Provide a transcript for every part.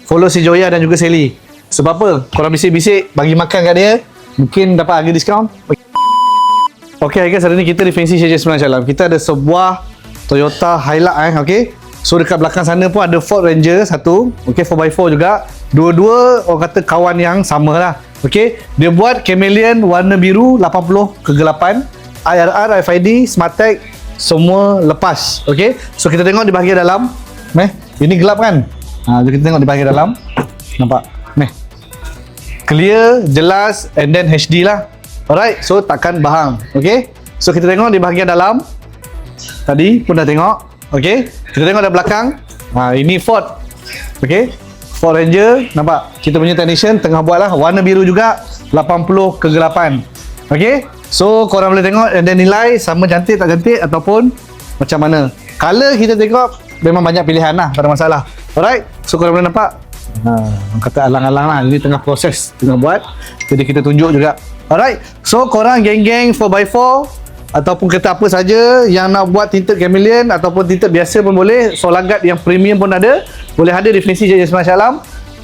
follow si Joya dan juga Sally. Sebab apa? Korang bisik-bisik bagi makan kat dia, mungkin dapat harga diskaun. Okay guys, hari ni kita di Fancy Share Sembilan Calam. Kita ada sebuah Toyota Hilux okay. So dekat belakang sana pun ada Ford Ranger satu, okay, 4x4 juga. Dua-dua orang kata kawan yang sama lah. Okay, dia buat chameleon warna biru 80 kegelapan, IRR, RFID, Smart Tag semua lepas. Okay, so kita tengok di bahagian dalam. Ini gelap kan? Jom kita tengok di bahagian dalam. Nampak? Clear, jelas and then HD lah. Alright, so takkan bahang. Okay, so kita tengok di bahagian dalam. Tadi pun dah tengok. Okay, kita tengok dari belakang. Ini Ford. Okay, Ford Ranger. Nampak? Kita punya technician tengah buat lah. Warna biru juga 80 kegelapan. Okay, so korang boleh tengok and then nilai sama cantik tak cantik ataupun macam mana. Color kita tengok memang banyak pilihan lah, tak ada masalah. Alright, so korang boleh nampak. Orang kata alang-alang lah, ini tengah proses, tengah buat. Jadi kita tunjuk juga. Alright, so korang geng-geng 4x4 ataupun kereta apa saja yang nak buat tinted chameleon ataupun tinted biasa pun boleh. Solar guard yang premium pun ada. Boleh hadir di Fancy Share Sembilan Calam.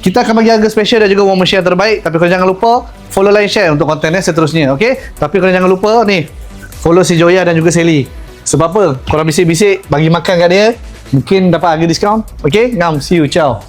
Kita akan bagi harga special dan juga warm share terbaik. Tapi korang jangan lupa follow, like, share untuk kontennya seterusnya. Okay, tapi korang jangan lupa ni follow si Joya dan juga Sally. Sebab apa? Korang bisik-bisik bagi makan kat dia, mungkin dapat harga diskaun. Okay, ngam, see you, ciao.